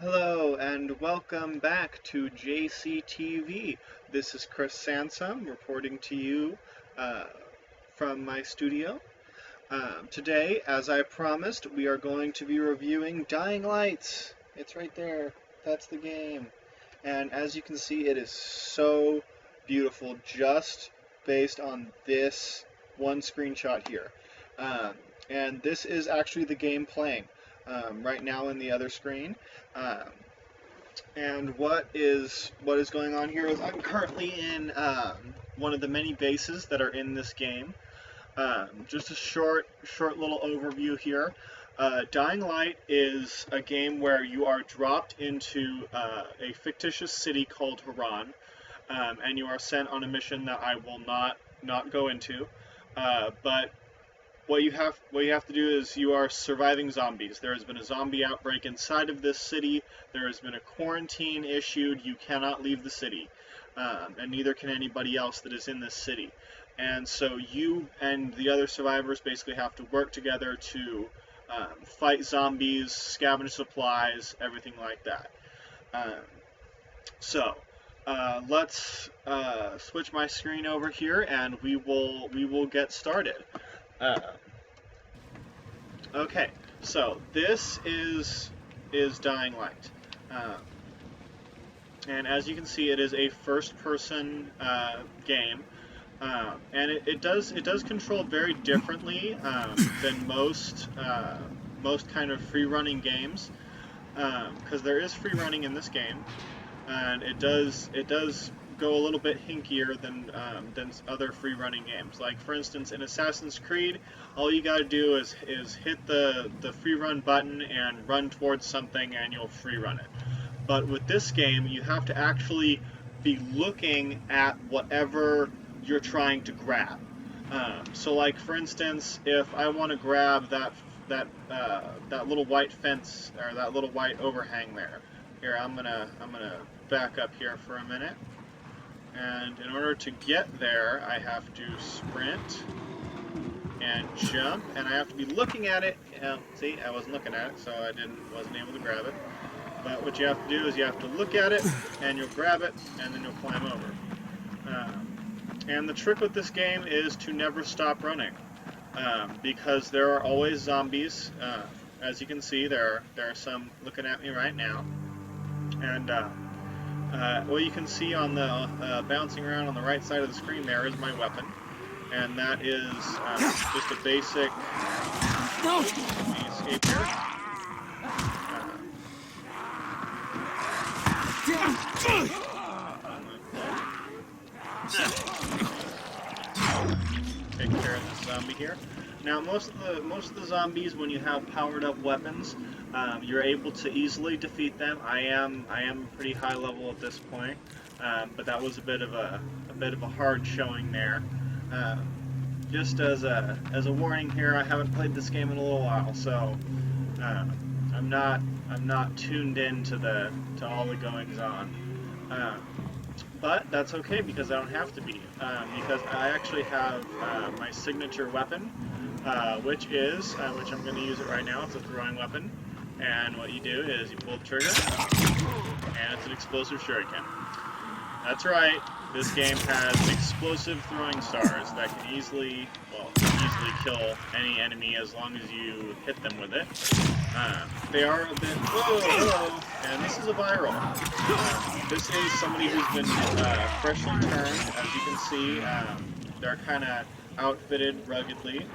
Hello and welcome back to JCTV. This is Chris Sansom reporting to you uh, from my studio. Today, as I promised, we are going to be reviewing Dying Light. It's right there. That's the game. And as you can see, it is so beautiful just based on this one screenshot here. Um, and this is actually the game playing right now in the other screen. Um, and what is going on here is I'm currently in one of the many bases that are in this game. Just a short little overview here. Dying Light is a game where you are dropped into a fictitious city called Haran, and you are sent on a mission that I will not go into. But what you have to do is you are surviving zombies. There has been a zombie outbreak inside of this city. There has been a quarantine issued. You cannot leave the city, and neither can anybody else that is in this city. And so you and the other survivors basically have to work together to fight zombies, scavenge supplies, everything like that. Um, so let's switch my screen over here, and we will get started. Uh, okay, so this is Dying Light, and as you can see, it is a first-person game. And it does control very differently than most kind of free running games, because there is free running in this game, and it does go a little bit hinkier than other free running games. Like for instance, in Assassin's Creed, all you got to do is hit the free run button and run towards something, and you'll free run it. But with this game, you have to actually be looking at whatever you're trying to grab. So, like for instance, if I want to grab that little white fence or that little white overhang there, here I'm gonna back up here for a minute, and in order to get there, I have to sprint and jump, and I have to be looking at it. See, I wasn't looking at it, so I wasn't able to grab it. But what you have to do is you have to look at it, and you'll grab it, and then you'll climb over. And the trick with this game is to never stop running, because there are always zombies. As you can see, there are some looking at me right now. And what you can see on the bouncing around on the right side of the screen there is my weapon, and that is just a basic. Let me escape here. Take care of this zombie here. Now, most of the zombies, when you have powered up weapons, you're able to easily defeat them. I am pretty high level at this point, but that was a bit of a hard showing there. Just as a warning here, I haven't played this game in a little while, so I'm not tuned in to all the goings on. But that's okay, because I don't have to be, because I actually have my signature weapon, which I'm going to use it right now. It's a throwing weapon, and what you do is you pull the trigger, and it's an explosive shuriken. That's right, this game has explosive throwing stars that can easily kill any enemy as long as you hit them with it. They are a bit, whoa, and this is a viral. This is somebody who's been freshly turned, as you can see. They're kind of outfitted ruggedly.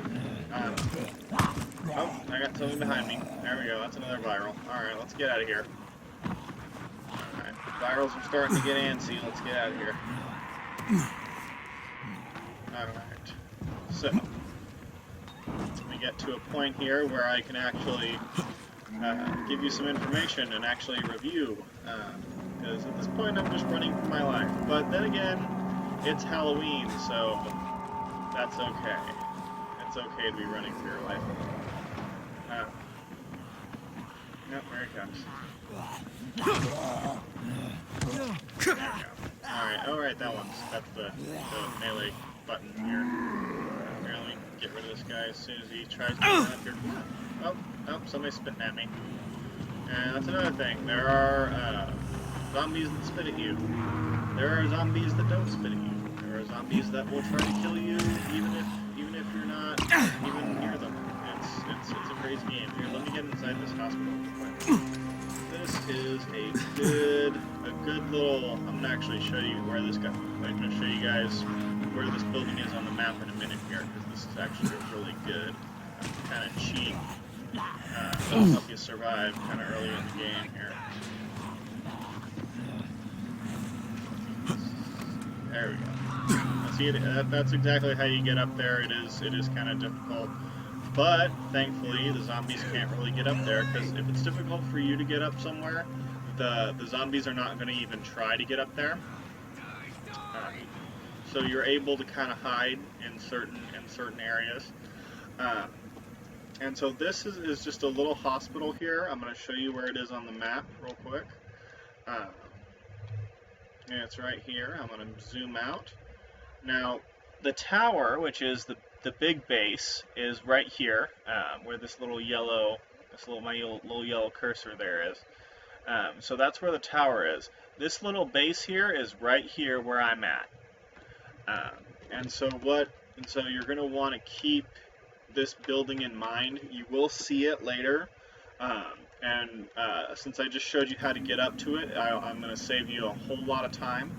Oh, I got something behind me. There we go, that's another viral. Alright, let's get out of here. Alright, virals are starting to get antsy. Let's get out of here. Alright, so we get to a point here where I can actually give you some information and actually review, because at this point I'm just running for my life. But then again, it's Halloween, so that's okay. It's okay to be running for your life. Yep, there it comes. There we go. Alright, that's the melee button here. Here, let me get rid of this guy as soon as he tries to run up here. Oh, somebody's spitting at me. And that's another thing. There are zombies that spit at you. There are zombies that don't spit at you. There are zombies that will try to kill you even if you're not even near them. It's a crazy game. Here, let me get inside this hospital real quick. This is a good little. I'm gonna actually show you where this guy. I'm gonna show you guys where this building is on the map in a minute here, because this is actually really good, kind of cheap. It'll help you survive kind of early in the game here. There we go. See, that's exactly how you get up there. It is kind of difficult, but thankfully the zombies can't really get up there, because if it's difficult for you to get up somewhere, the zombies are not going to even try to get up there. So you're able to kind of hide in certain areas. And so this is just a little hospital here. I'm going to show you where it is on the map real quick. And it's right here. I'm going to zoom out. Now, the tower, which is the big base, is right here, where this little yellow cursor there is. So that's where the tower is. This little base here is right here where I'm at. And so you're going to want to keep this building in mind. You will see it later, and since I just showed you how to get up to it, I'm going to save you a whole lot of time.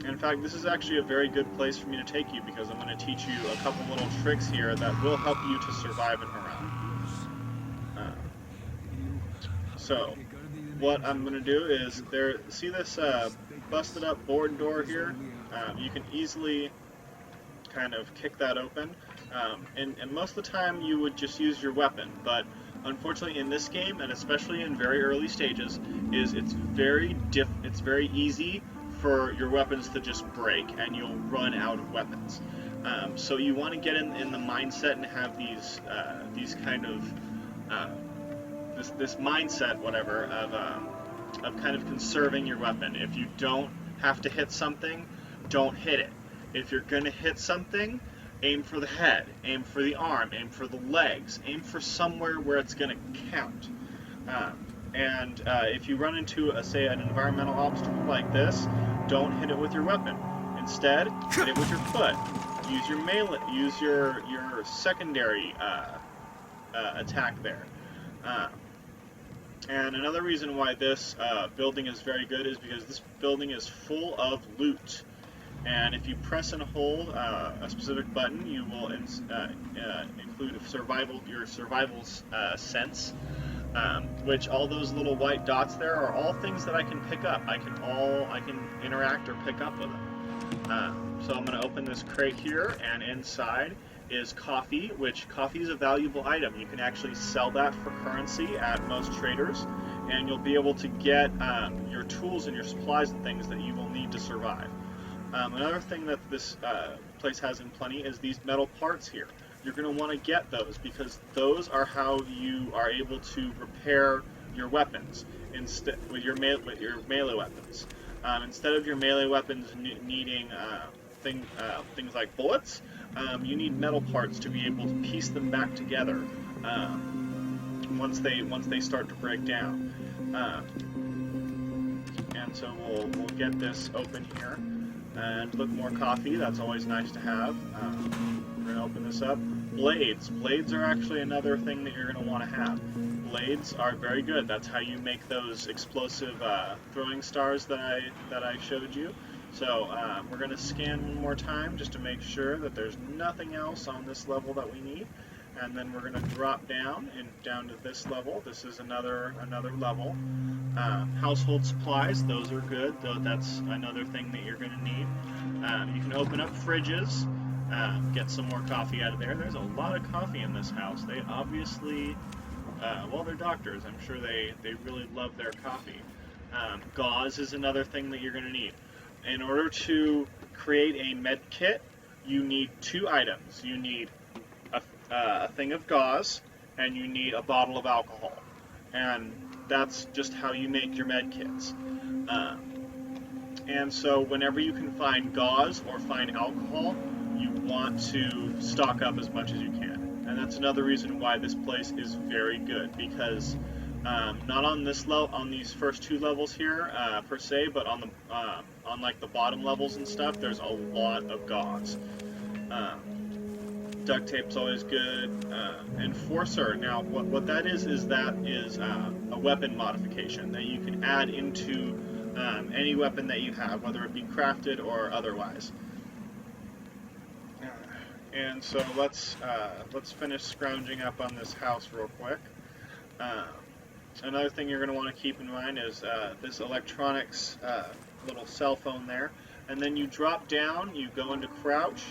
In fact, this is actually a very good place for me to take you, because I'm going to teach you a couple little tricks here that will help you to survive in Haran. So what I'm going to do is, see this busted up board door here? You can easily kind of kick that open, and most of the time you would just use your weapon, but unfortunately in this game, and especially in very early stages, it's very easy for your weapons to just break and you'll run out of weapons. So you want to get in the mindset and have these kind of this mindset, whatever, of kind of conserving your weapon. If you don't have to hit something, don't hit it. If you're going to hit something, aim for the head, aim for the arm, aim for the legs, aim for somewhere where it's going to count. If you run into, say, an environmental obstacle like this, don't hit it with your weapon. Instead, hit it with your foot. Use your melee, use your secondary attack there. And another reason why this building is very good is because this building is full of loot. And if you press and hold a specific button, you will include your survival sense, which all those little white dots there are all things that I can pick up. I can interact or pick up with them. So I'm going to open this crate here, and inside is coffee, which coffee is a valuable item. You can actually sell that for currency at most traders, and you'll be able to get your tools and your supplies and things that you will need to survive. Another thing that this place has in plenty is these metal parts here. You're going to want to get those, because those are how you are able to repair your weapons with your melee weapons. Instead of your melee weapons needing things like bullets, you need metal parts to be able to piece them back together once they start to break down. And so we'll get this open here. And look, more coffee. That's always nice to have. We're going to open this up. Blades. Blades are actually another thing that you're going to want to have. Blades are very good. That's how you make those explosive throwing stars that I showed you. So we're going to scan one more time just to make sure that there's nothing else on this level that we need. And then we're going to drop down to this level. This is another level. Household supplies, those are good. That's another thing that you're going to need. You can open up fridges, get some more coffee out of there. There's a lot of coffee in this house. They obviously, well, they're doctors. I'm sure they really love their coffee. Gauze is another thing that you're going to need. In order to create a med kit, you need two items. You need a thing of gauze, and you need a bottle of alcohol. And that's just how you make your med kits. And so whenever you can find gauze or find alcohol, you want to stock up as much as you can. And that's another reason why this place is very good, because Not on this level, on these first two levels here per se, but on the on like the bottom levels and stuff, there's a lot of gauze. Duct tape's always good. Enforcer. Now, what that is that is a weapon modification that you can add into any weapon that you have, whether it be crafted or otherwise. And so let's finish scrounging up on this house real quick. Another thing you're going to want to keep in mind is this electronics little cell phone there. And then you drop down, you go into crouch,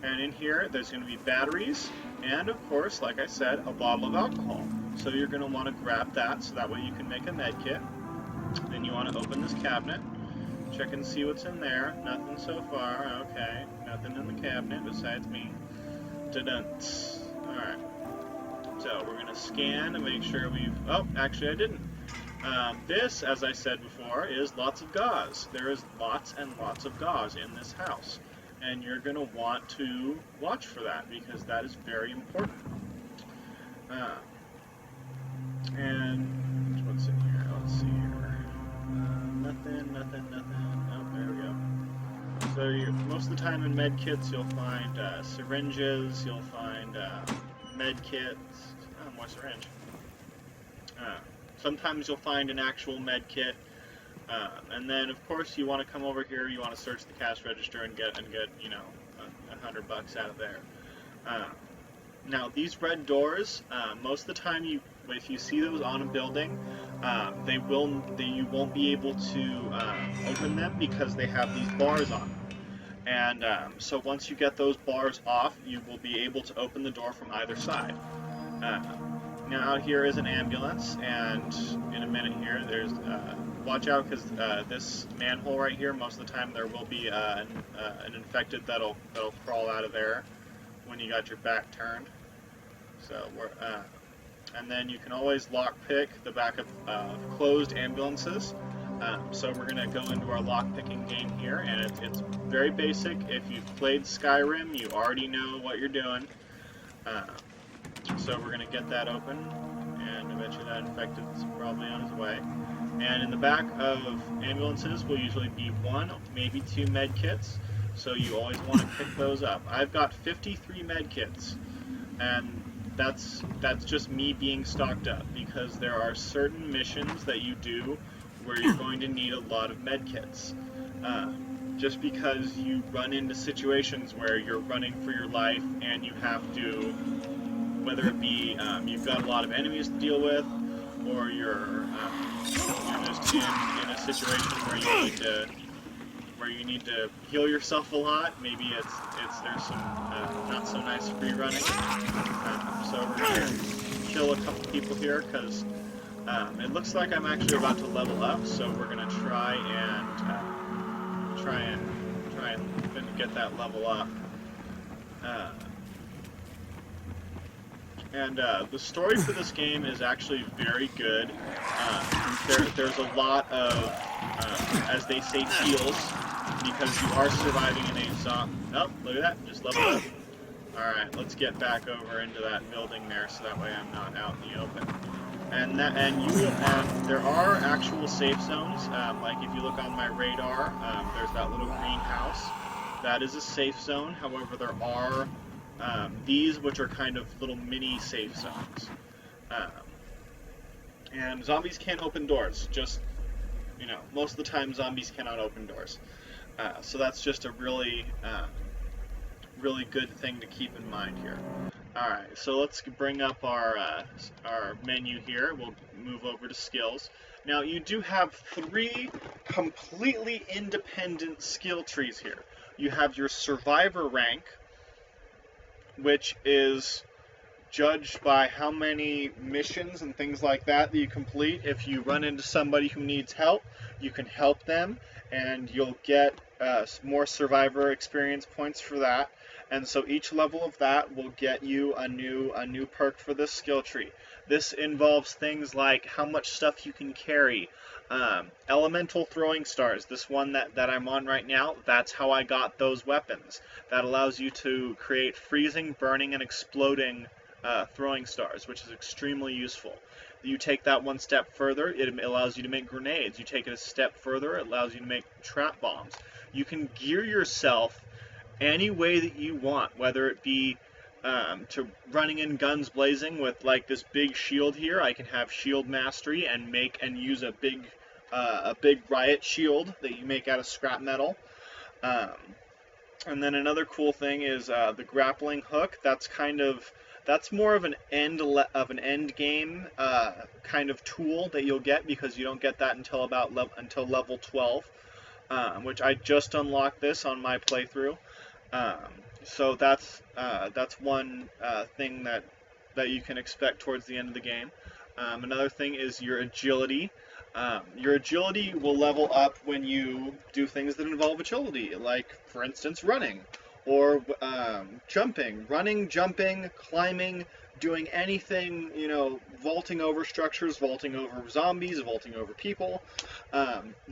and in here there's going to be batteries, and of course, like I said, a bottle of alcohol. So you're going to want to grab that so that way you can make a med kit. Then you want to open this cabinet, check and see what's in there. Nothing so far. Okay, nothing in the cabinet besides me. Da-dunts. Alright. So we're going to scan and make sure we've... Oh, actually I didn't. This, as I said before, is lots of gauze. There is lots and lots of gauze in this house. And you're going to want to watch for that because that is very important. And what's in here? Let's see here. Nothing. Oh, there we go. So most of the time in med kits you'll find syringes, you'll find med kits. Oh, more syringe. Sometimes you'll find an actual med kit. And then, of course, you want to come over here. You want to search the cash register and get you know, $100 out of there. Now, these red doors, most of the time, if you see those on a building, you won't be able to open them because they have these bars on them. And so once you get those bars off, you will be able to open the door from either side. Now, out here is an ambulance, and in a minute here, there's watch out because this manhole right here, most of the time there will be an infected that'll crawl out of there when you got your back turned. So and then you can always lockpick the back of closed ambulances. So we're going to go into our lockpicking game here, and it's very basic. If you've played Skyrim, you already know what you're doing. So we're going to get that open, and eventually that infected's probably on his way. And in the back of ambulances will usually be 1, maybe 2 med kits, so you always want to pick those up. I've got 53 med kits, and that's just me being stocked up, because there are certain missions that you do where you're going to need a lot of med kits. Just because you run into situations where you're running for your life and you have to, whether it be you've got a lot of enemies to deal with, or you're just in a situation where you need to heal yourself a lot. Maybe there's some not so nice free running. So we're gonna kill a couple people here because it looks like I'm actually about to level up. So we're gonna try and get that level up. And the story for this game is actually very good. There's a lot of, as they say, heals, because you are surviving in a zombie. Oh, look at that, just leveled up. Alright, let's get back over into that building there, so that way I'm not out in the open. And there are actual safe zones. Like if you look on my radar, there's that little greenhouse. That is a safe zone. However, there are these, which are kind of little mini safe zones. And zombies can't open doors. Just, most of the time zombies cannot open doors. So that's just a really good thing to keep in mind here. Alright, so let's bring up our menu here. We'll move over to skills. Now, you do have 3 completely independent skill trees here. You have your survivor rank, which is judged by how many missions and things like that you complete. If you run into somebody who needs help, you can help them, and you'll get more survivor experience points for that. And so each level of that will get you a new perk for this skill tree. This involves things like how much stuff you can carry, elemental throwing stars. This one that I'm on right now, that's how I got those weapons. That allows you to create freezing, burning, and exploding throwing stars, which is extremely useful. You take that one step further, it allows you to make grenades. You take it a step further, it allows you to make trap bombs. You can gear yourself any way that you want, whether it be to running in guns blazing with like this big shield here. I can have shield mastery and make and use a big riot shield that you make out of scrap metal. And then another cool thing is the grappling hook. That's more of an end game kind of tool that you'll get, because you don't get that until until level 12, which I just unlocked this on my playthrough. So that's one thing that you can expect towards the end of the game. Another thing is your agility. Your agility will level up when you do things that involve agility, like, for instance, running, or running, jumping, climbing, doing anything, vaulting over structures, vaulting over zombies, vaulting over people.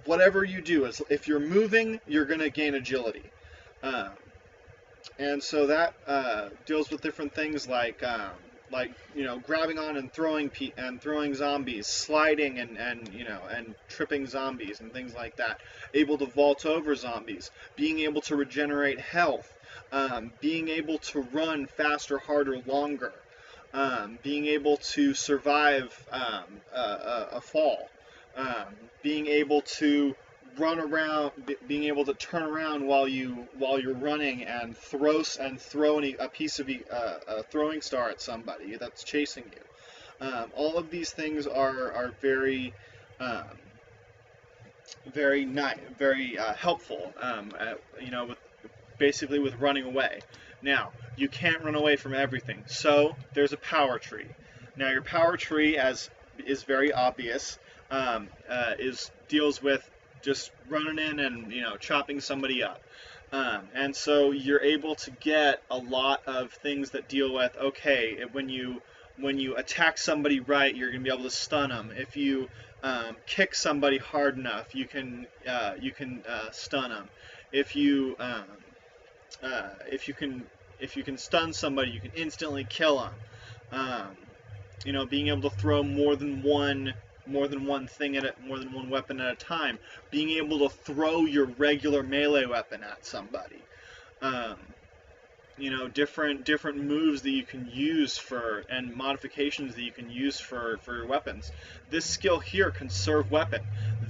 Whatever you do, if you're moving, you're going to gain agility. And so that deals with different things like grabbing on and throwing zombies, sliding and tripping zombies and things like that. Able to vault over zombies, being able to regenerate health, being able to run faster, harder, longer, being able to survive a fall, being able to run around, being able to turn around while you're running and throw a piece of a throwing star at somebody that's chasing you. All of these things are very very helpful. With running away. Now, you can't run away from everything, so there's a power tree. Now, your power tree, as is very obvious, deals with just running in and chopping somebody up, and so you're able to get a lot of things that deal with, okay, when you attack somebody right, you're gonna be able to stun them. If you kick somebody hard enough, you can stun them. If you can stun somebody, you can instantly kill them. Being able to throw more than one weapon at a time, being able to throw your regular melee weapon at somebody, different moves that you can use and modifications that you can use for your weapons. This skill here, conserve weapon,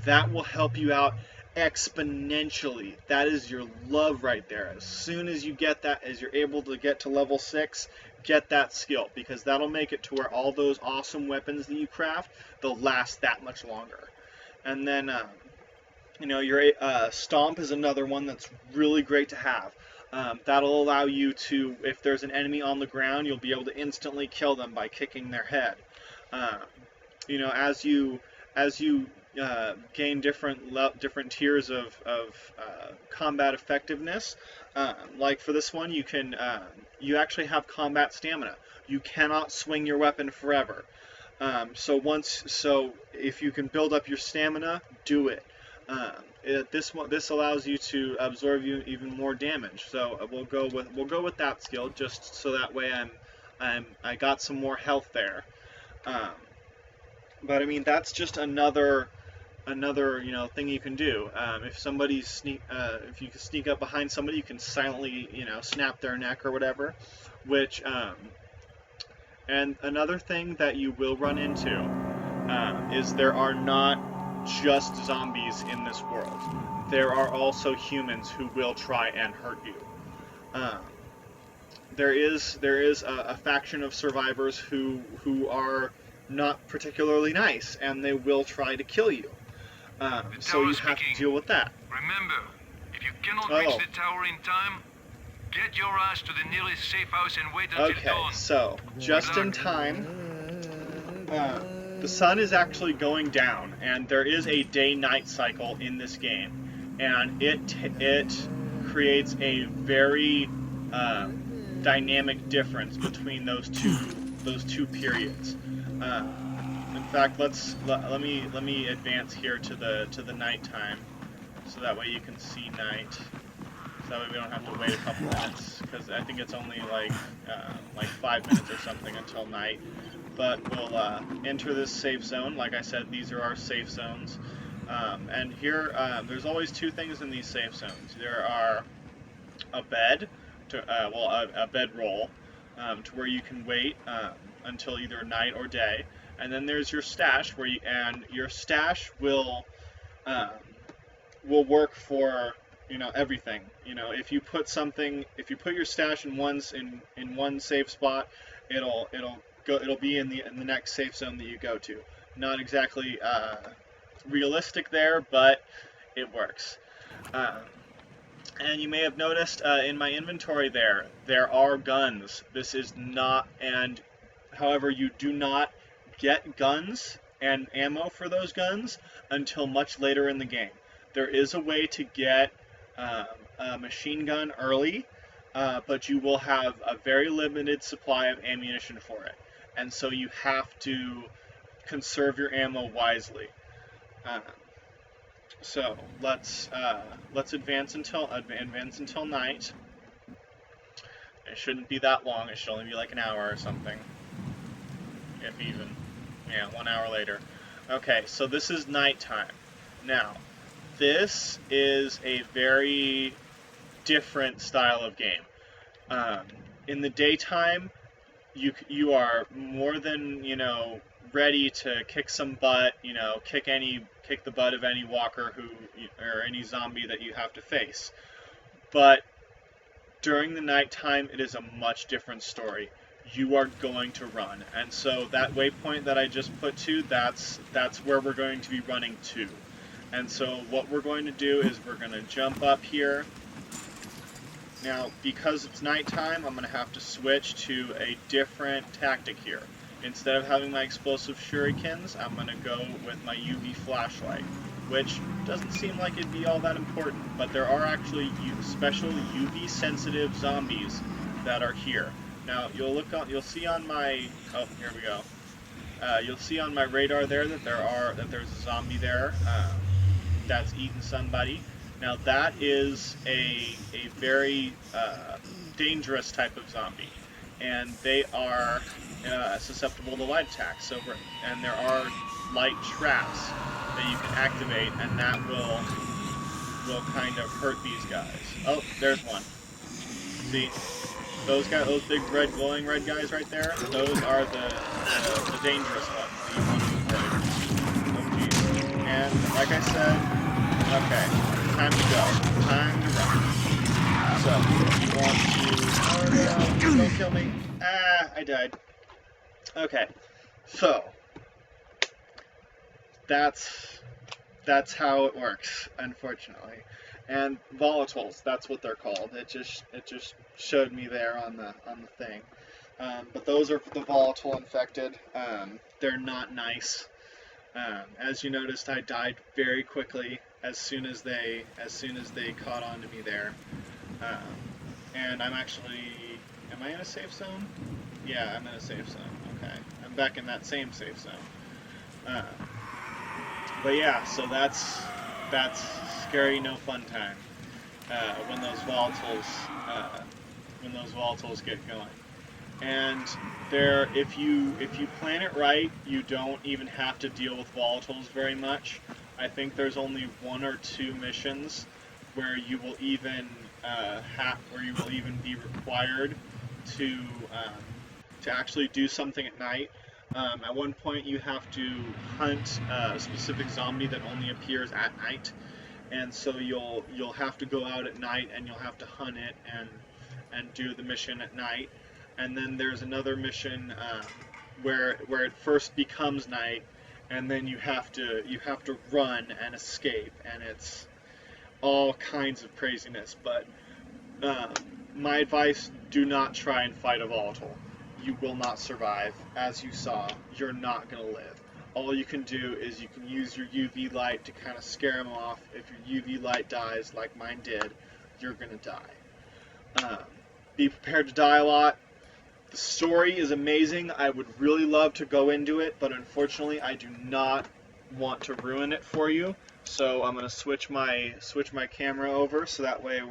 that will help you out exponentially. That is your love right there. As soon as you get that, as you're able to get to level 6, get that skill, because that'll make it to where all those awesome weapons that you craft, they'll last that much longer. And then your stomp is another one that's really great to have. That'll allow you to, if there's an enemy on the ground, you'll be able to instantly kill them by kicking their head. As you gain different tiers of combat effectiveness. Like for this one, you actually have combat stamina. You cannot swing your weapon forever. So if you can build up your stamina, do it. This allows you to absorb even more damage. So we'll go with that skill, just so that way I got some more health there. But I mean, that's just another thing you can do. If you can sneak up behind somebody, you can silently snap their neck or whatever. And another thing that you will run into is there are not just zombies in this world. There are also humans who will try and hurt you. There is a faction of survivors who are not particularly nice, and they will try to kill you. So you have to deal with that. Remember, if you cannot reach the tower in time, get your ass to the nearest safe house and wait until dawn. Okay, so just in time, the sun is actually going down, and there is a day-night cycle in this game, and it creates a very dynamic difference between those two periods. In fact, let me advance here to the nighttime, so that way you can see night. So that way we don't have to wait a couple minutes, because I think it's only like 5 minutes or something until night. but we'll enter this safe zone. Like I said, these are our safe zones. And here, there's always two things in these safe zones. There are a bed, a bedroll, to where you can wait until either night or day. And then there's your stash, and your stash um, will work for everything. If you put your stash in one safe spot, it'll be in the next safe zone that you go to. Not exactly realistic there, but it works. And you may have noticed in my inventory there are guns. This is not, and however, you do not get guns and ammo for those guns until much later in the game. There is a way to get a machine gun early, but you will have a very limited supply of ammunition for it, and so you have to conserve your ammo wisely. So let's advance until night. It shouldn't be that long. It should only be like an hour or something, if even. Yeah, 1 hour later. Okay, so this is nighttime. Now, this is a very different style of game. In the daytime, you are more than ready to kick some butt. Kick the butt of any walker or any zombie that you have to face. But during the nighttime, it is a much different story. You are going to run, and so that waypoint that I just put to, that's where we're going to be running to. And so what we're going to do is we're going to jump up here. Now, because it's nighttime, I'm going to have to switch to a different tactic here. Instead of having my explosive shurikens, I'm going to go with my UV flashlight, which doesn't seem like it'd be all that important, but there are actually special UV sensitive zombies that are here. Now, you'll see on my, oh, here we go. You'll see on my radar there that there's a zombie there that's eating somebody. Now, that is a very dangerous type of zombie, and they are susceptible to light attacks. And there are light traps that you can activate, and that will kind of hurt these guys. Oh, there's one. See, those big glowing red guys right there. Those are the dangerous ones that you want to avoid. Oh geez. And like I said, okay, time to go. Time to run. So you want to? Oh no! Don't kill me! Ah, I died. Okay, so that's how it works, unfortunately. And volatiles, that's what they're called. It just showed me there on the thing. But those are the volatile infected. They're not nice. As you noticed, I died very quickly as soon as they caught on to me there. And I'm actually, am I in a safe zone? Yeah, I'm in a safe zone. Okay, I'm back in that same safe zone. But yeah, so that's scary, no fun time when those volatiles get going. And if you plan it right, you don't even have to deal with volatiles very much. I think there's only 1 or 2 missions where you will even be required to actually do something at night. At one point, you have to hunt a specific zombie that only appears at night, and so you'll have to go out at night and you'll have to hunt it and do the mission at night. And then there's another mission where it first becomes night, and then you have to run and escape, and it's all kinds of craziness. But my advice: do not try and fight a volatile. You will not survive. As you saw, you're not going to live. All you can do is you can use your UV light to kind of scare them off. If your UV light dies, like mine did, you're going to die. Be prepared to die a lot. The story is amazing. I would really love to go into it, but unfortunately I do not want to ruin it for you. So I'm going to switch my camera over so that way I'm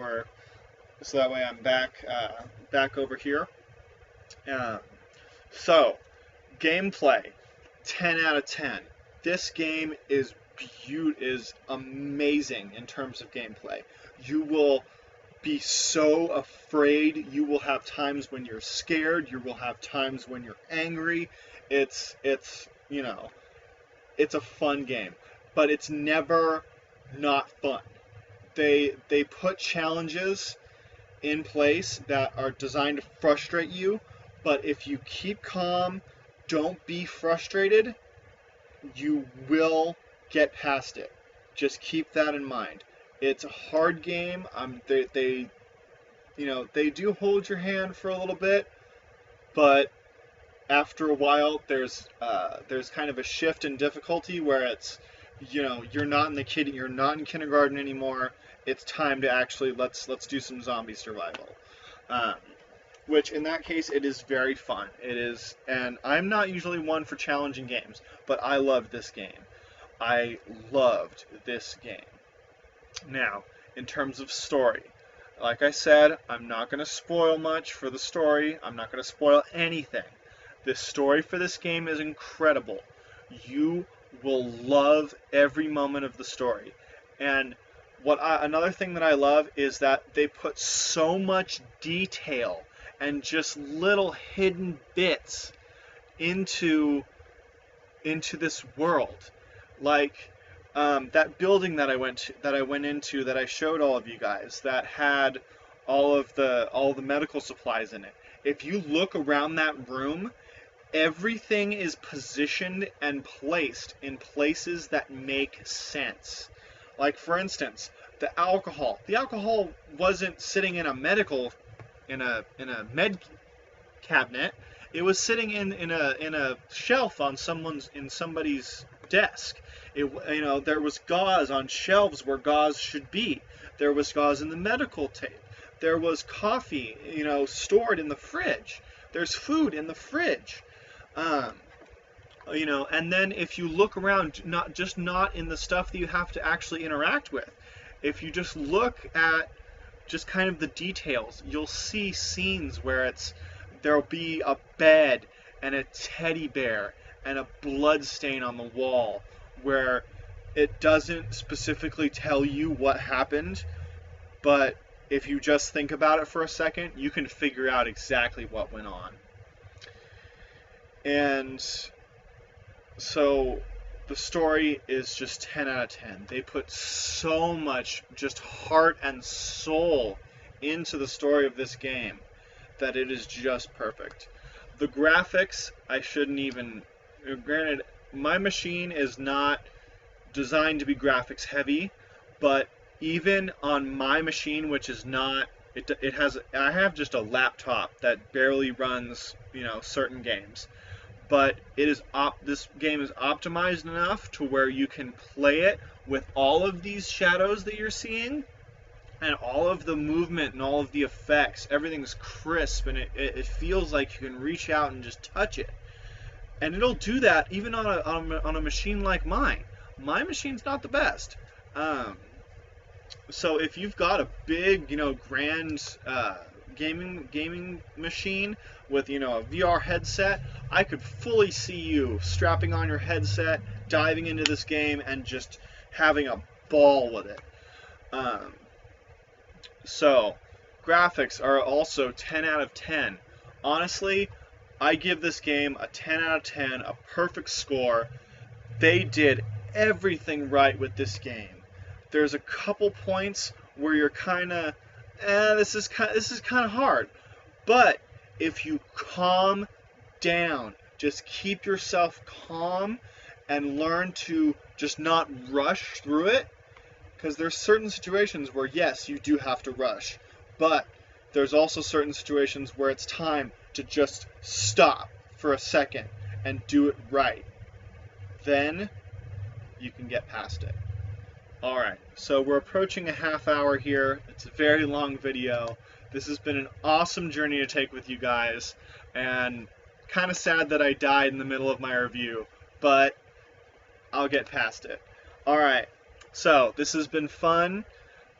back over here. So Gameplay, 10 out of 10. This game is amazing in terms of gameplay. You will be so afraid. You will have times when you're scared. You will have times when you're angry. It's you know, it's a fun game, but it's never not fun. They put challenges in place that are designed to frustrate you, but if you keep calm, don't be frustrated, you will get past it. Just keep that in mind. It's a hard game. They they do hold your hand for a little bit, but after a while, there's kind of a shift in difficulty where it's, you're not in kindergarten anymore. It's time to actually let's do some zombie survival. Um, which in that case, it is very fun. It is, and I'm not usually one for challenging games, but I loved this game. I loved this game. Now, in terms of story, like I said, I'm not going to spoil much for the story. I'm not going to spoil anything. The story for this game is incredible. You will love every moment of the story. And another thing that I love is that they put so much detail and just little hidden bits into this world. Like that building that I went into that I showed all of you guys that had all the medical supplies in it. If you look around that room, everything is positioned and placed in places that make sense. Like, for instance, the alcohol. The alcohol wasn't sitting in a med cabinet. It was sitting in a shelf on somebody's desk. There was gauze on shelves where gauze should be. There was gauze in the medical tape. There was coffee, stored in the fridge. There's food in the fridge. And then if you look around, not in the stuff that you have to actually interact with, if you just look at just kind of the details, you'll see scenes where there'll be a bed and a teddy bear and a blood stain on the wall where it doesn't specifically tell you what happened, but if you just think about it for a second, you can figure out exactly what went on. And so the story is just 10 out of 10. They put so much just heart and soul into the story of this game that it is just perfect. The graphics, I shouldn't even... Granted, my machine is not designed to be graphics heavy, but even on my machine, which is not... I have just a laptop that barely runs, certain games. But this game is optimized enough to where you can play it with all of these shadows that you're seeing and all of the movement and all of the effects. Everything's crisp and it feels like you can reach out and just touch it. And it'll do that even on a machine like mine. My machine's not the best. So if you've got a big, grand gaming machine with a VR headset, I could fully see you strapping on your headset, diving into this game, and just having a ball with it. So graphics are also 10 out of 10. Honestly, I give this game a 10 out of 10, a perfect score. They did everything right with this game. There's a couple points where you're kind of, this is kind of hard. But if you calm down, just keep yourself calm and learn to just not rush through it, because there's certain situations where, yes, you do have to rush, but there's also certain situations where it's time to just stop for a second and do it right. Then you can get past it. Alright, so we're approaching a half hour here. It's a very long video. This has been an awesome journey to take with you guys, and kind of sad that I died in the middle of my review, but I'll get past it. Alright, so this has been fun.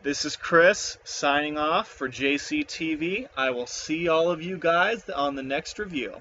This is Chris signing off for JCTV. I will see all of you guys on the next review.